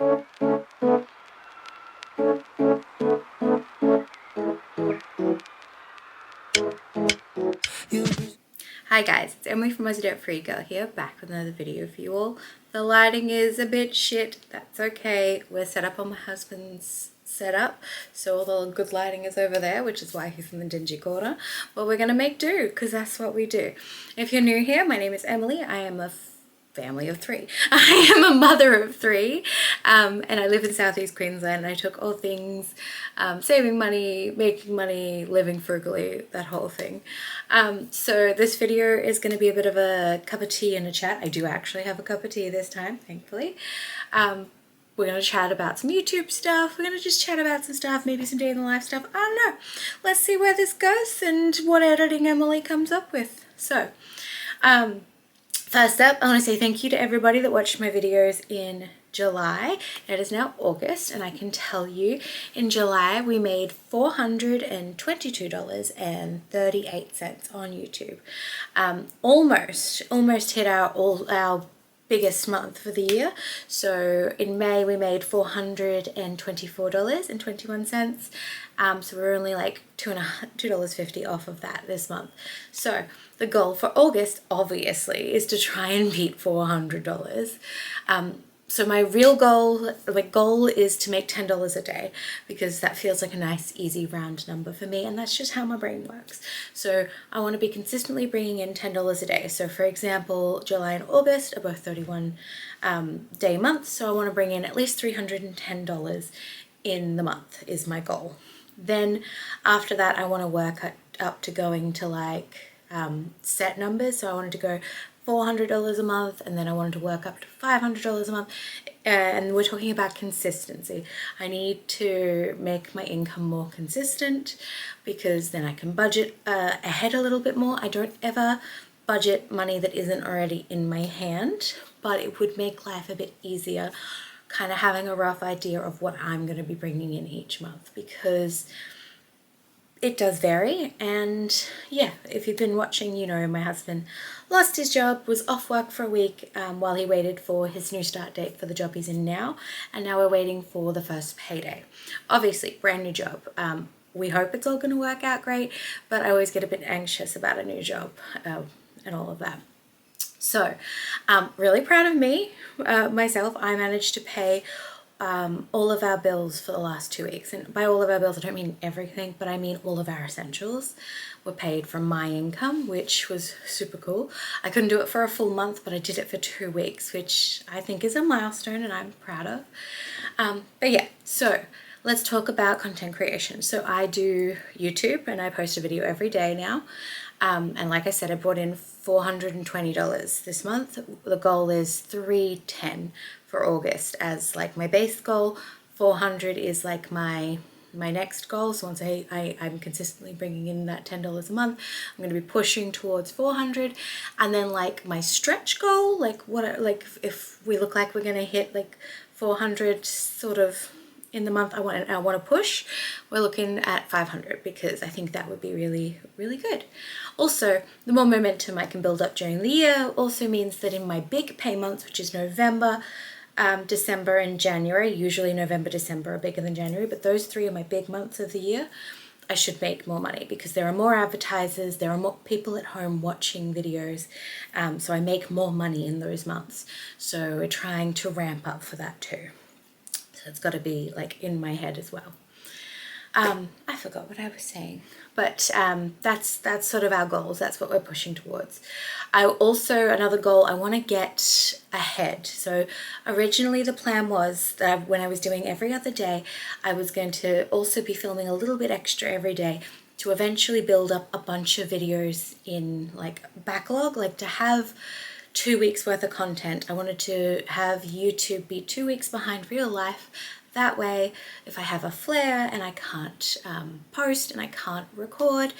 Hi guys, it's Emily from Aussie Debt Free Girl here, back with another video for you all. The lighting is a bit shit, that's okay. We're set up on my husband's setup, so all the good lighting is over there, which is why he's in the dingy corner. But we're gonna make do, because that's what we do. If you're new here, my name is Emily. I am a family of three. I am a mother of three, and I live in Southeast Queensland. I took all things saving money, making money, living frugally, that whole thing. So this video is going to be a bit of a cup of tea and a chat. I do actually have a cup of tea this time, thankfully. We're going to chat about some YouTube stuff. We're going to just chat about some stuff, maybe some day in the life stuff. I don't know. Let's see where this goes and what editing Emily comes up with. So, first up, I want to say thank you to everybody that watched my videos in July. It is now August, and I can tell you in July we made $422.38 on YouTube. Almost hit our biggest month for the year. So in May we made $424.21. So we're only like $2.50 off of that this month. So the goal for August obviously is to try and beat $400. So my real goal, is to make $10 a day, because that feels like a nice, easy, round number for me, and that's just how my brain works. So I want to be consistently bringing in $10 a day. So for example, July and August are both 31 day months, so I want to bring in at least $310 in the month is my goal. Then after that, I want to work up to going to like set numbers. So I wanted to go $400 a month, and then I wanted to work up to $500 a month, and we're talking about consistency. I need to make my income more consistent, because then I can budget ahead a little bit more. I don't ever budget money that isn't already in my hand, but it would make life a bit easier kind of having a rough idea of what I'm going to be bringing in each month, because it does vary. And yeah, if you've been watching, you know my husband lost his job, was off work for a week while he waited for his new start date for the job he's in now, and now we're waiting for the first payday. Obviously, brand new job. We hope it's all going to work out great, but I always get a bit anxious about a new job and all of that. So really proud of me, myself. I managed to pay all of our bills for the last 2 weeks. And by all of our bills, I don't mean everything, but I mean all of our essentials were paid from my income, which was super cool. I couldn't do it for a full month, but I did it for 2 weeks, which I think is a milestone and I'm proud of. But yeah, so let's talk about content creation. So I do YouTube and I post a video every day now. And like I said, I brought in $420 this month. The goal is $310 for August as like my base goal. 400 is like my next goal. So once I'm consistently bringing in that $10 a month, I'm going to be pushing towards 400. And then like my stretch goal, if we look like we're going to hit like 400 sort of in the month I want to push, we're looking at 500, because I think that would be really, really good. Also, the more momentum I can build up during the year also means that in my big pay months, which is November, December and January, usually November, December are bigger than January, but those three are my big months of the year, I should make more money, because there are more advertisers, there are more people at home watching videos, so I make more money in those months. So we're trying to ramp up for that too. So it's got to be like in my head as well. I forgot what I was saying, but that's sort of our goals. That's what we're pushing towards. Another goal, I want to get ahead. So originally the plan was that when I was doing every other day, I was going to also be filming a little bit extra every day to eventually build up a bunch of videos in like backlog, like to have 2 weeks worth of content. I wanted to have YouTube be 2 weeks behind real life. That way, if I have a flare and I can't post and I can't record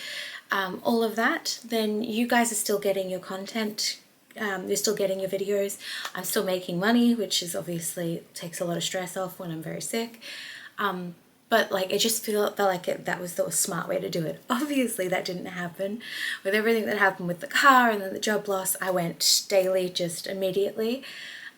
all of that, then you guys are still getting your content. You're still getting your videos. I'm still making money, which is obviously takes a lot of stress off when I'm very sick. But like, it just felt like that was the smart way to do it. Obviously that didn't happen. With everything that happened with the car and then the job loss, I went daily just immediately.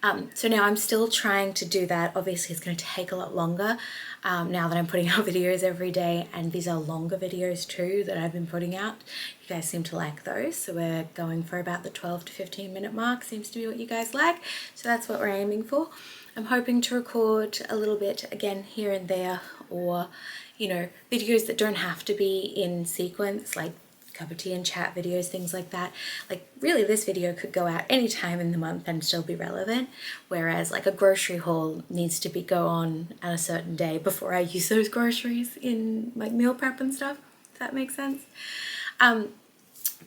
So now I'm still trying to do that. Obviously it's going to take a lot longer now that I'm putting out videos every day, and these are longer videos too that I've been putting out. You guys seem to like those, so we're going for about the 12 to 15 minute mark. Seems to be what you guys like, so that's what we're aiming for. I'm hoping to record a little bit again here and there, or you know, videos that don't have to be in sequence, like cup of tea and chat videos, things like that. Like really this video could go out any time in the month and still be relevant, whereas like a grocery haul needs to go on at a certain day before I use those groceries in like meal prep and stuff, if that makes sense.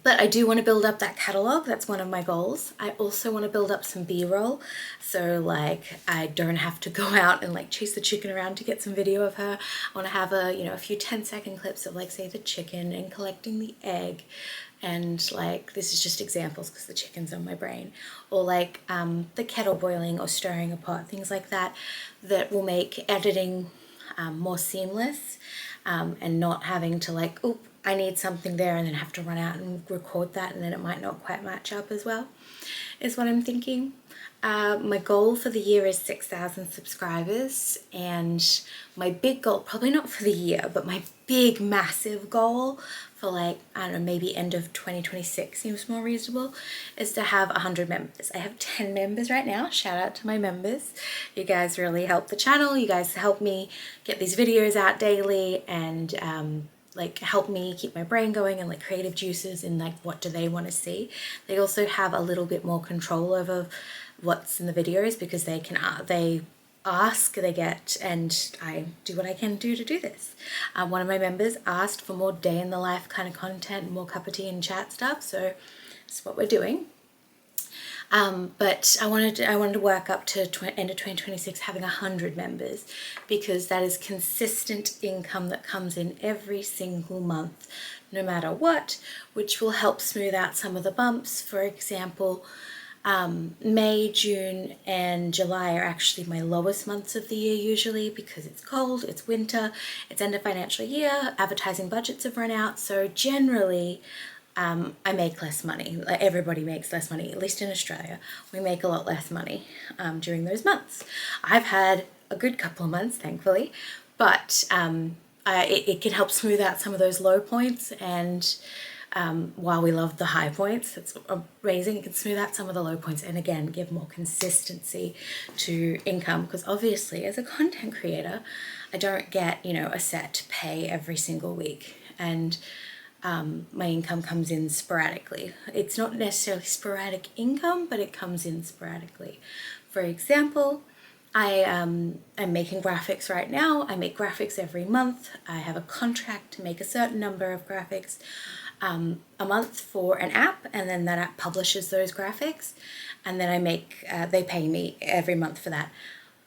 But I do want to build up that catalog. That's one of my goals. I also want to build up some B-roll. So like I don't have to go out and like chase the chicken around to get some video of her. I want to have a few 10-second clips of like say the chicken and collecting the egg. And like, this is just examples because the chicken's on my brain. Or like the kettle boiling or stirring a pot, things like that, that will make editing more seamless and not having to like, oop, I need something there and then have to run out and record that, and then it might not quite match up as well, is what I'm thinking. My goal for the year is 6,000 subscribers, and my big goal, probably not for the year, but my big massive goal for like, I don't know, maybe end of 2026 seems more reasonable, is to have 100 members. I have 10 members right now. Shout out to my members. You guys really help the channel. You guys help me get these videos out daily, and like help me keep my brain going, and like creative juices in like what do they want to see. They also have a little bit more control over what's in the videos because they ask, they get, and I do what I can do to do this. One of my members asked for more day in the life kind of content, more cup of tea and chat stuff, so that's what we're doing. But I wanted to work up to end of 2026 having 100 members, because that is consistent income that comes in every single month, no matter what, which will help smooth out some of the bumps. For example, May, June and July are actually my lowest months of the year usually, because it's cold, it's winter, it's end of financial year, advertising budgets have run out, so generally I make less money. Like everybody makes less money, at least in Australia. We make a lot less money during those months. I've had a good couple of months, thankfully, but it can help smooth out some of those low points, and while we love the high points, it's amazing, it can smooth out some of the low points, and again, give more consistency to income, because obviously as a content creator, I don't get, a set pay every single week, and my income comes in sporadically. It's not necessarily sporadic income, but it comes in sporadically. For example, I'm making graphics right now. I make graphics every month. I have a contract to make a certain number of graphics a month for an app, and then that app publishes those graphics, and then they pay me every month for that.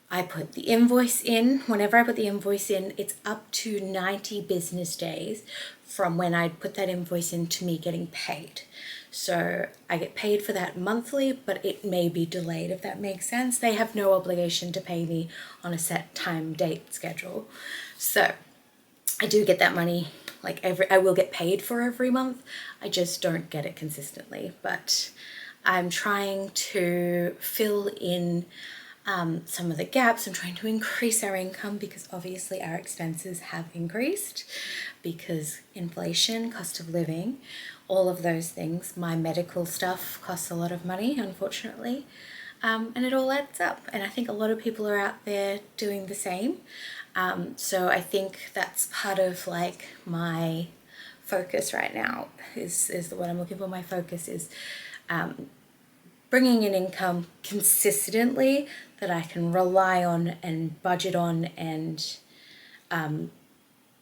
I put the invoice in. Whenever I put the invoice in, it's up to 90 business days from when I put that invoice in to me getting paid. So I get paid for that monthly, but it may be delayed, if that makes sense. They have no obligation to pay me on a set time, date, schedule. So I do get that money, I will get paid for every month. I just don't get it consistently, but I'm trying to fill in some of the gaps. I'm trying to increase our income, because obviously our expenses have increased because inflation, cost of living, all of those things. My medical stuff costs a lot of money, unfortunately, and it all adds up. And I think a lot of people are out there doing the same. So I think that's part of my focus right now is what I'm looking for. My focus is bringing in income consistently that I can rely on and budget on, and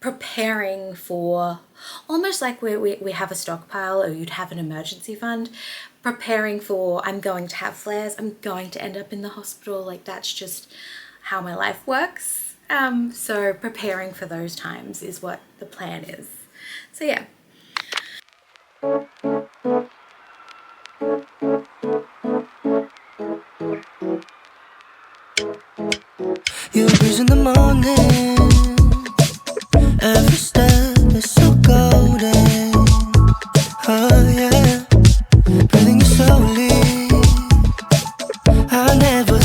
preparing for, almost like we have a stockpile, or you'd have an emergency fund, preparing for, I'm going to have flares, I'm going to end up in the hospital, that's just how my life works. So preparing for those times is what the plan is. So yeah. You breeze in the morning, every step is so golden. Oh yeah, breathing you slowly. I never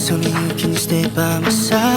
Tell me, can you stay by my side?